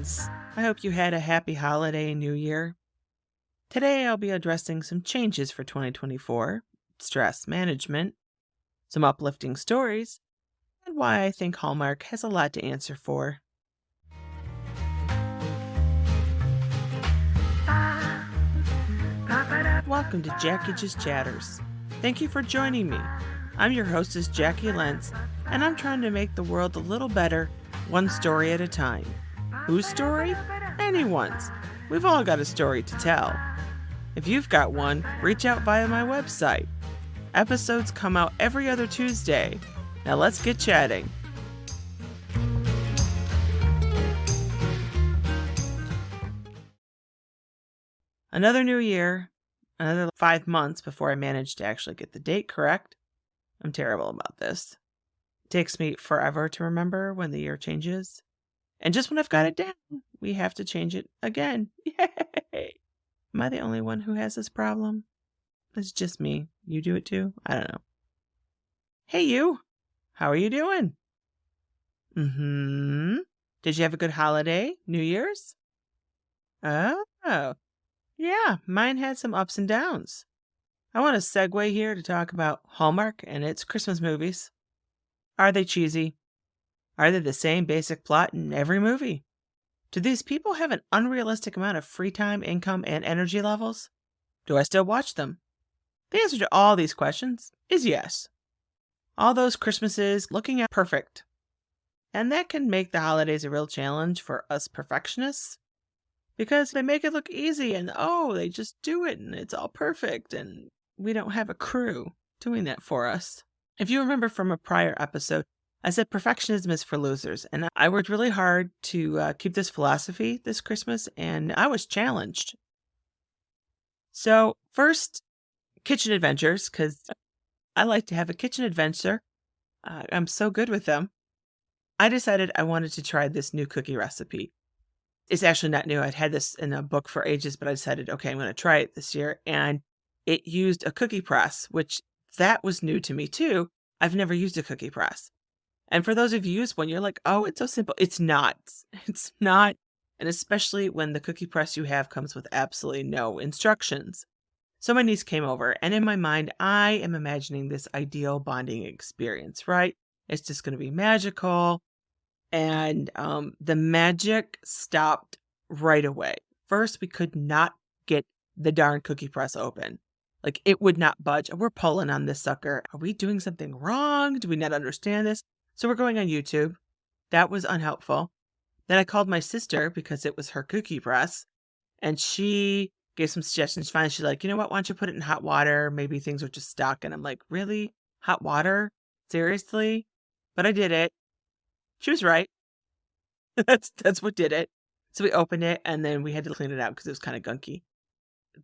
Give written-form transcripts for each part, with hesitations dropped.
Lents. I hope you had a happy holiday and new year. Today I'll be addressing some changes for 2024, stress management, some uplifting stories, and why I think Hallmark has a lot to answer for. Welcome to Jacqui Just Chatters. Thank you for joining me. I'm your hostess, Jacqui Lents, and I'm trying to make the world a little better, one story at a time. Whose story? Anyone's. We've all got a story to tell. If you've got one, reach out via my website. Episodes come out every other Tuesday. Now let's get chatting. Another new year, another 5 months before I manage to actually get the date correct. I'm terrible about this. It takes me forever to remember when the year changes. And just when I've got it down, we have to change it again. Yay! Am I the only one who has this problem? It's just me. You do it too? I don't know. Hey, you. How are you doing? Did you have a good holiday? New Year's? Oh, yeah. Mine had some ups and downs. I want to segue here to talk about Hallmark and its Christmas movies. Are they cheesy? Are they the same basic plot in every movie? Do these people have an unrealistic amount of free time, income, and energy levels? Do I still watch them? The answer to all these questions is yes. All those Christmases looking perfect. And that can make the holidays a real challenge for us perfectionists because they make it look easy and they just do it and it's all perfect and we don't have a crew doing that for us. If you remember from a prior episode, I said perfectionism is for losers, and I worked really hard to keep this philosophy this Christmas, and I was challenged. So first, kitchen adventures, because I like to have a kitchen adventure. I'm so good with them. I decided I wanted to try this new cookie recipe. It's actually not new. I'd had this in a book for ages, but I decided, okay, I'm going to try it this year. And it used a cookie press, which that was new to me too. I've never used a cookie press. And for those of you who use one, you're like, oh, it's so simple. It's not. It's not. And especially when the cookie press you have comes with absolutely no instructions. So my niece came over, and in my mind, I am imagining this ideal bonding experience, right? It's just going to be magical. And the magic stopped right away. First, we could not get the darn cookie press open. Like, it would not budge. We're pulling on this sucker. Are we doing something wrong? Do we not understand this? So we're going on YouTube. That was unhelpful. Then I called my sister because it was her cookie press. And she gave some suggestions. Finally, she's like, you know what? Why don't you put it in hot water? Maybe things are just stuck. And I'm like, really? Hot water? Seriously? But I did it. She was right. That's what did it. So we opened it and then we had to clean it out because it was kind of gunky.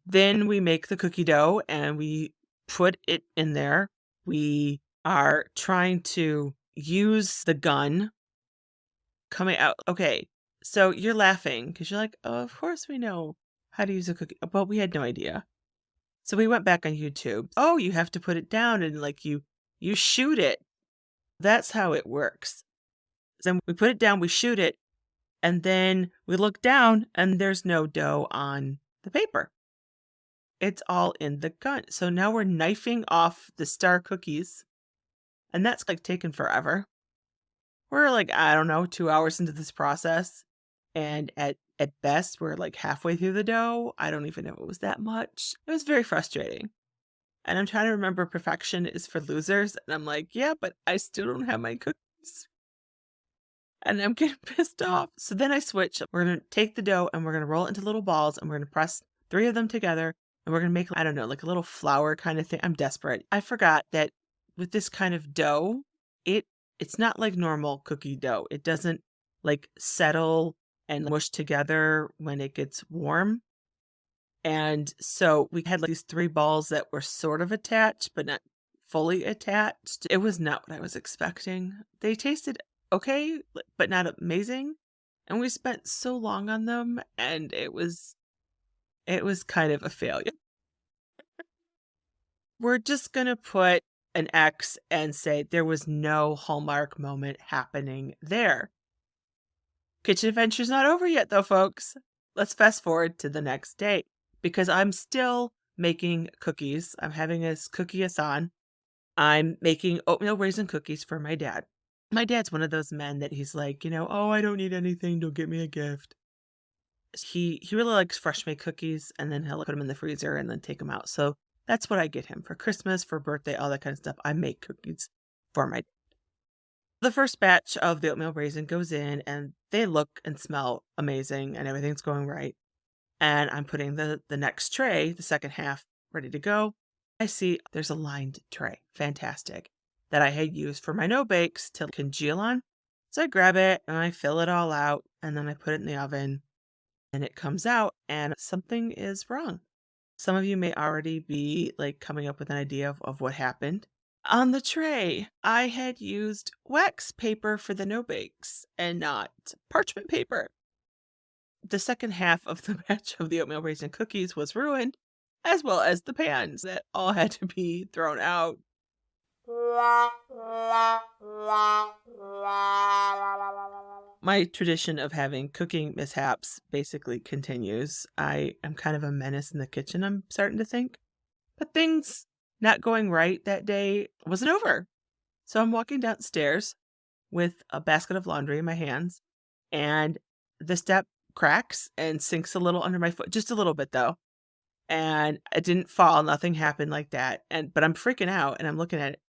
Then we make the cookie dough and we put it in there. We are trying to use the gun coming out. Okay, so you're laughing because you're like, oh, of course we know how to use a cookie. But we had no idea. So we went back on YouTube. Oh, you have to put it down and like you shoot it. That's how it works. Then we put it down, we shoot it, and then we look down and there's no dough on the paper. It's all in the gun. So now we're knifing off the star cookies. And that's like taken forever. We're like, I don't know, 2 hours into this process. And at best, we're like halfway through the dough. I don't even know if it was that much. It was very frustrating. And I'm trying to remember perfection is for losers. And I'm like, yeah, but I still don't have my cookies. And I'm getting pissed off. So then I switch. We're going to take the dough and we're going to roll it into little balls and we're going to press 3 of them together. And we're going to make, I don't know, like a little flour kind of thing. I'm desperate. I forgot that with this kind of dough, it's not like normal cookie dough. It doesn't like settle and mush together when it gets warm. And so we had like these 3 balls that were sort of attached, but not fully attached. It was not what I was expecting. They tasted okay, but not amazing. And we spent so long on them and it was kind of a failure. We're just going to put an X and say there was no Hallmark moment happening there. Kitchen adventure's not over yet, though, folks. Let's fast forward to the next day because I'm still making cookies. I'm having this cookie-a-thon. I'm making oatmeal raisin cookies for my dad. My dad's one of those men that he's like, "Oh, I don't need anything. Don't get me a gift." He really likes fresh made cookies, and then he'll put them in the freezer and then take them out. So that's what I get him for Christmas, for birthday, all that kind of stuff. I make cookies for my. The first batch of the oatmeal raisin goes in, and they look and smell amazing, and everything's going right. And I'm putting the next tray, the second half, ready to go. I see there's a lined tray, fantastic, that I had used for my no bakes to congeal on. So I grab it and I fill it all out, and then I put it in the oven, and it comes out, and something is wrong. Some of you may already be like coming up with an idea of what happened. On the tray, I had used wax paper for the no bakes and not parchment paper. The second half of the batch of the oatmeal raisin cookies was ruined, as well as the pans that all had to be thrown out. My tradition of having cooking mishaps basically continues. I am kind of a menace in the kitchen, I'm starting to think. But things not going right that day wasn't over. So I'm walking downstairs with a basket of laundry in my hands, and the step cracks and sinks a little under my foot, just a little bit though. And it didn't fall, nothing happened like that. But I'm freaking out and I'm looking at it.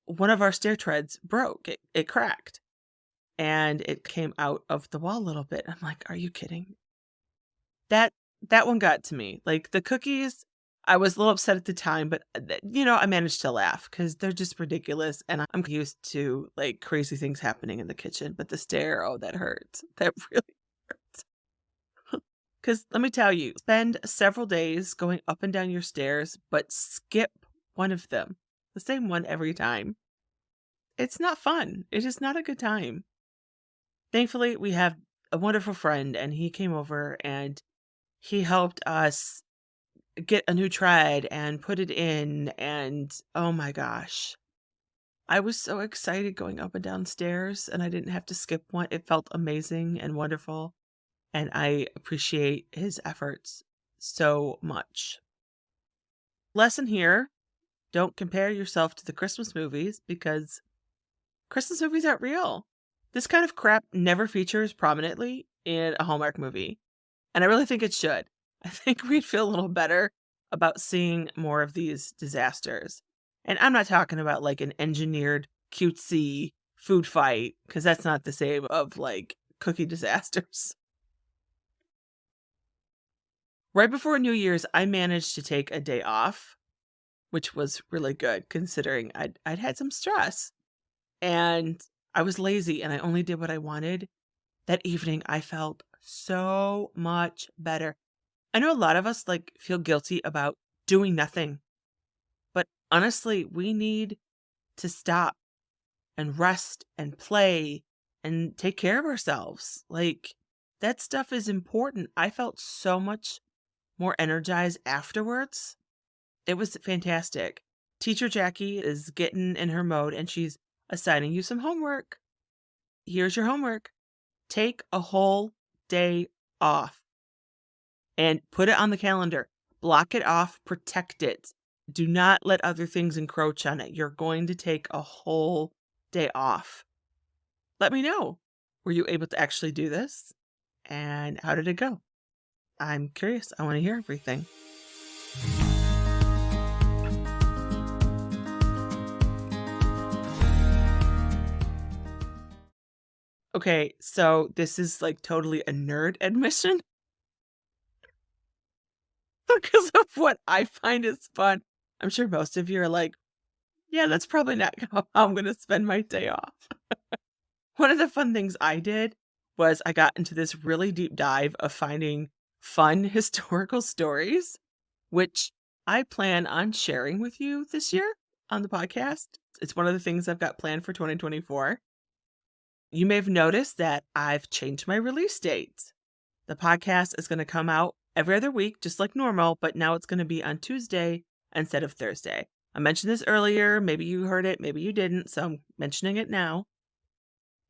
One of our stair treads broke. It cracked. And it came out of the wall a little bit. I'm like, "Are you kidding?" That that one got to me. Like the cookies, I was a little upset at the time, but I managed to laugh because they're just ridiculous, and I'm used to like crazy things happening in the kitchen. But the stair, oh, that hurts. That really hurts. Because let me tell you, spend several days going up and down your stairs, but skip one of them, the same one every time. It's not fun. It is not a good time. Thankfully, we have a wonderful friend, and he came over and he helped us get a new tread and put it in. And oh my gosh, I was so excited going up and down stairs, and I didn't have to skip one. It felt amazing and wonderful. And I appreciate his efforts so much. Lesson here: don't compare yourself to the Christmas movies because Christmas movies aren't real. This kind of crap never features prominently in a Hallmark movie, and I really think it should. I think we'd feel a little better about seeing more of these disasters. And I'm not talking about like an engineered cutesy food fight, because that's not the same of like cookie disasters. Right before New Year's, I managed to take a day off, which was really good considering I'd had some stress. And I was lazy and I only did what I wanted. That evening, I felt so much better. I know a lot of us like feel guilty about doing nothing, but honestly, we need to stop and rest and play and take care of ourselves. Like that stuff is important. I felt so much more energized afterwards. It was fantastic. Teacher Jacqui is getting in her mode and she's assigning you some homework. Here's your homework. Take a whole day off and put it on the calendar. Block it off, protect it. Do not let other things encroach on it. You're going to take a whole day off. Let me know. Were you able to actually do this? And how did it go? I'm curious. I want to hear everything. Okay, so this is like totally a nerd admission because of what I find is fun. I'm sure most of you are like, yeah, that's probably not how I'm going to spend my day off. One of the fun things I did was I got into this really deep dive of finding fun historical stories, which I plan on sharing with you this year on the podcast. It's one of the things I've got planned for 2024. You may have noticed that I've changed my release date. The podcast is going to come out every other week, just like normal, but now it's going to be on Tuesday instead of Thursday. I mentioned this earlier. Maybe you heard it, maybe you didn't, so I'm mentioning it now.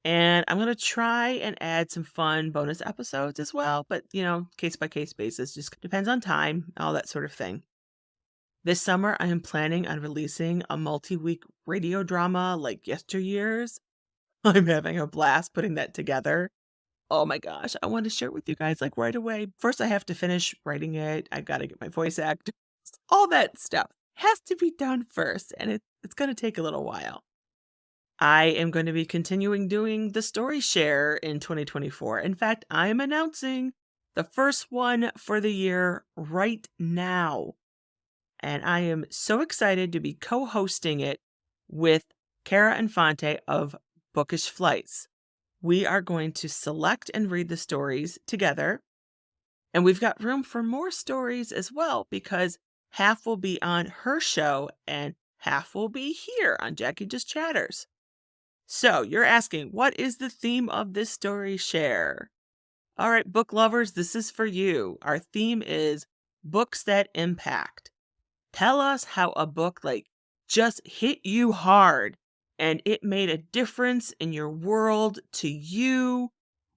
And I'm going to try and add some fun bonus episodes as well, but case by case basis, just depends on time, all that sort of thing. This summer, I am planning on releasing a multi-week radio drama like yesteryears. I'm having a blast putting that together. Oh my gosh, I want to share it with you guys like right away. First, I have to finish writing it. I've got to get my voice actors, all that stuff has to be done first, and it's going to take a little while. I am going to be continuing doing the story share in 2024. In fact, I am announcing the first one for the year right now. And I am so excited to be co-hosting it with Cara Infante of Bookish Flights. We are going to select and read the stories together. And we've got room for more stories as well, because half will be on her show and half will be here on Jacqui Just Chatters. So you're asking, what is the theme of this story share? All right, book lovers, this is for you. Our theme is books that impact. Tell us how a book just hit you hard and it made a difference in your world to you.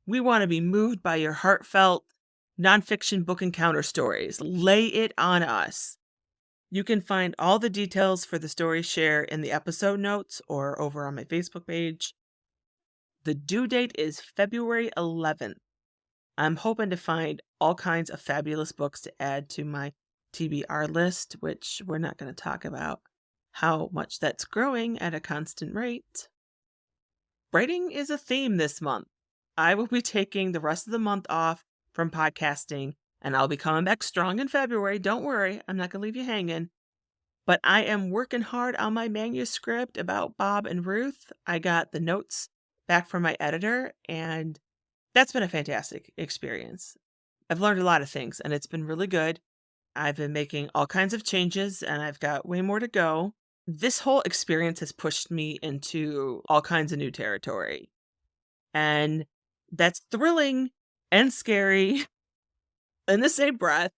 We want to be moved by your heartfelt nonfiction book encounter stories. Lay it on us. You can find all the details for the story share in the episode notes or over on my Facebook page. The due date is February 11th. I'm hoping to find all kinds of fabulous books to add to my TBR list, which we're not going to talk about how much that's growing at a constant rate. Writing is a theme this month. I will be taking the rest of the month off from podcasting, and I'll be coming back strong in February. Don't worry, I'm not going to leave you hanging. But I am working hard on my manuscript about Bob and Ruth. I got the notes back from my editor, and that's been a fantastic experience. I've learned a lot of things, and it's been really good. I've been making all kinds of changes, and I've got way more to go. This whole experience has pushed me into all kinds of new territory. And that's thrilling and scary in the same breath,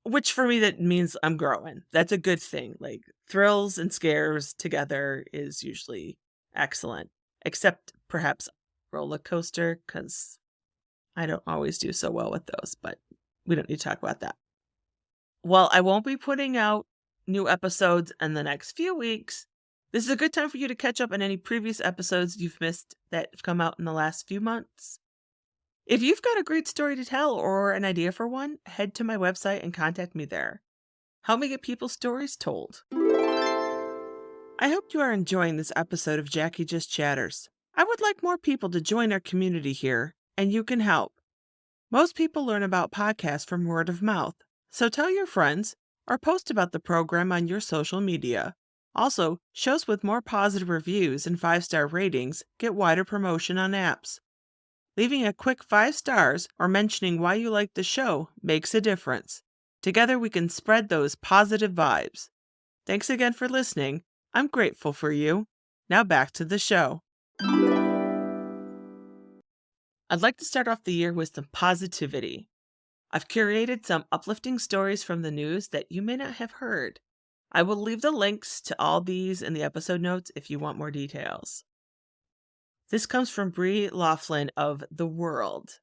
which for me, that means I'm growing. That's a good thing. Like thrills and scares together is usually excellent, except perhaps roller coaster, because I don't always do so well with those, but we don't need to talk about that. Well, I won't be putting out new episodes in the next few weeks. This is a good time for you to catch up on any previous episodes you've missed that have come out in the last few months. If you've got a great story to tell or an idea for one, head to my website and contact me there. Help me get people's stories told. I hope you are enjoying this episode of Jacqui Just Chatters. I would like more people to join our community here, and you can help. Most people learn about podcasts from word of mouth, so tell your friends or post about the program on your social media. Also, shows with more positive reviews and 5-star ratings get wider promotion on apps. Leaving a quick 5 stars or mentioning why you like the show makes a difference. Together we can spread those positive vibes. Thanks again for listening. I'm grateful for you. Now back to the show. I'd like to start off the year with some positivity. I've curated some uplifting stories from the news that you may not have heard. I will leave the links to all these in the episode notes if you want more details. This comes from Brie Laughlin of The World.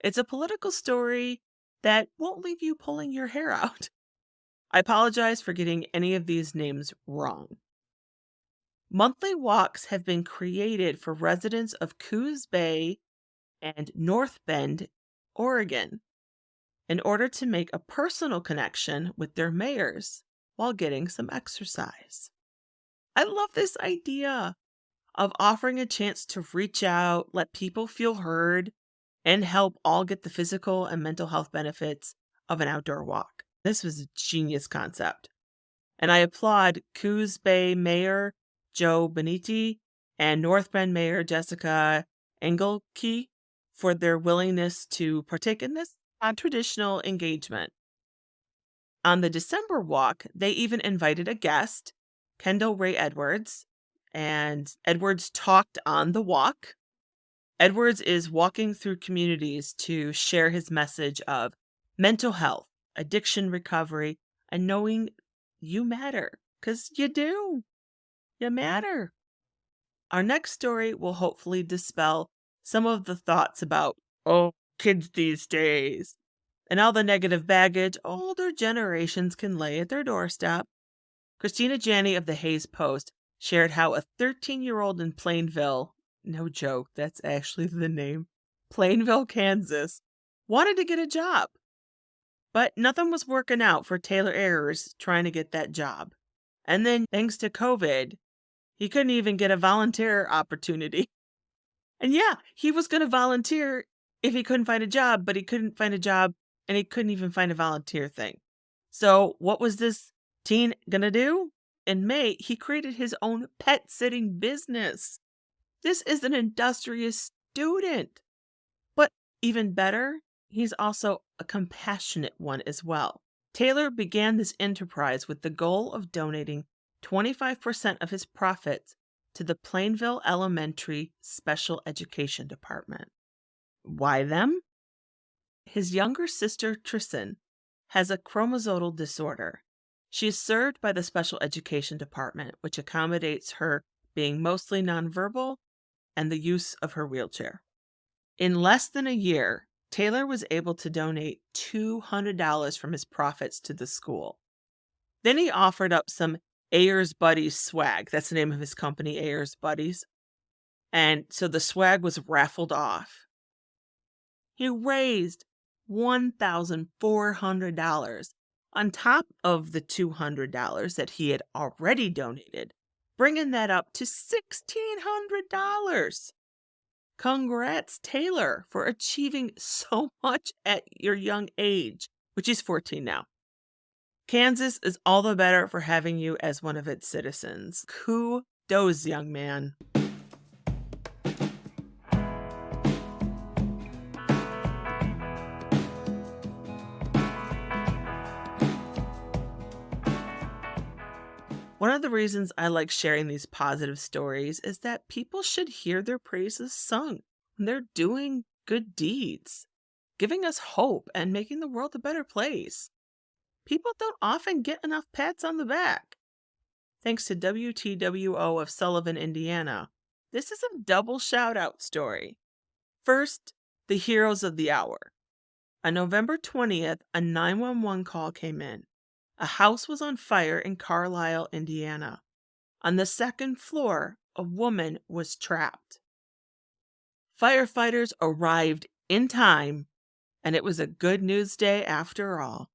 It's a political story that won't leave you pulling your hair out. I apologize for getting any of these names wrong. Monthly walks have been created for residents of Coos Bay and North Bend, Oregon, in order to make a personal connection with their mayors while getting some exercise. I love this idea of offering a chance to reach out, let people feel heard, and help all get the physical and mental health benefits of an outdoor walk. This was a genius concept. And I applaud Coos Bay Mayor Joe Benetti and North Bend Mayor Jessica Engelke for their willingness to partake in this non-traditional engagement. On the December walk, they even invited a guest, Kendall Ray Edwards, and Edwards talked on the walk. Edwards is walking through communities to share his message of mental health, addiction recovery, and knowing you matter, because you do. You matter. Our next story will hopefully dispel some of the thoughts about, oh, kids these days, and all the negative baggage older generations can lay at their doorstep. Christina Janney of the Hayes Post shared how a 13-year-old in Plainville, no joke, that's actually the name, Plainville, Kansas, wanted to get a job. But nothing was working out for Taylor Ayers trying to get that job. And then, thanks to COVID, he couldn't even get a volunteer opportunity. And yeah, he was going to volunteer if he couldn't find a job, but he couldn't find a job and he couldn't even find a volunteer thing. So what was this teen going to do? In May, he created his own pet sitting business. This is an industrious student. But even better, he's also a compassionate one as well. Taylor began this enterprise with the goal of donating 25% of his profits to the Plainville Elementary Special Education Department. Why them? His younger sister, Tristan, has a chromosomal disorder. She is served by the Special Education Department, which accommodates her being mostly nonverbal and the use of her wheelchair. In less than a year, Taylor was able to donate $200 from his profits to the school. Then he offered up some Ayers Buddies swag. That's the name of his company, Ayers Buddies. And so the swag was raffled off. He raised $1,400 on top of the $200 that he had already donated, bringing that up to $1,600. Congrats, Taylor, for achieving so much at your young age, which is 14 now. Kansas is all the better for having you as one of its citizens. Kudos, young man. One of the reasons I like sharing these positive stories is that people should hear their praises sung when they're doing good deeds, giving us hope and making the world a better place. People don't often get enough pats on the back. Thanks to WTWO of Sullivan, Indiana, this is a double shout-out story. First, the heroes of the hour. On November 20th, a 911 call came in. A house was on fire in Carlisle, Indiana. On the second floor, a woman was trapped. Firefighters arrived in time, and it was a good news day after all.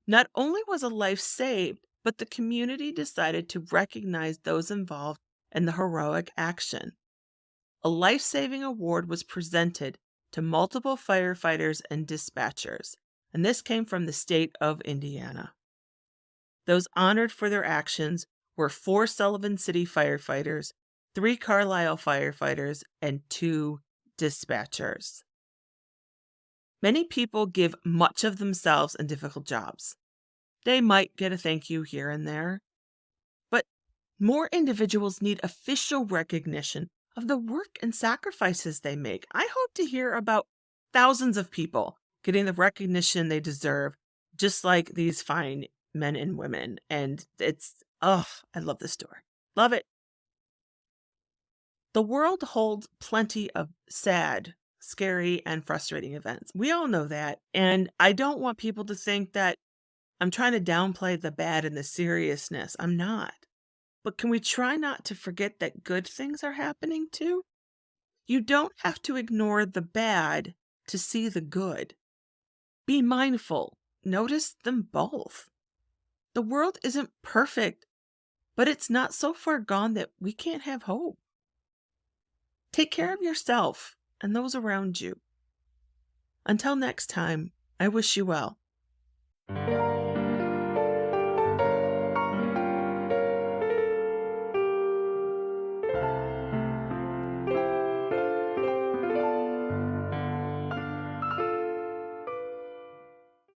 Not only was a life saved, but the community decided to recognize those involved in the heroic action. A life-saving award was presented to multiple firefighters and dispatchers, and this came from the state of Indiana. Those honored for their actions were 4 Sullivan City firefighters, 3 Carlisle firefighters, and 2 dispatchers. Many people give much of themselves in difficult jobs. They might get a thank you here and there, but more individuals need official recognition of the work and sacrifices they make. I hope to hear about thousands of people getting the recognition they deserve, just like these fine men and women. And I love this story. Love it. The world holds plenty of sad, scary, and frustrating events. We all know that. And I don't want people to think that I'm trying to downplay the bad and the seriousness. I'm not. But can we try not to forget that good things are happening too? You don't have to ignore the bad to see the good. Be mindful. Notice them both. The world isn't perfect, but it's not so far gone that we can't have hope. Take care of yourself and those around you. Until next time, I wish you well.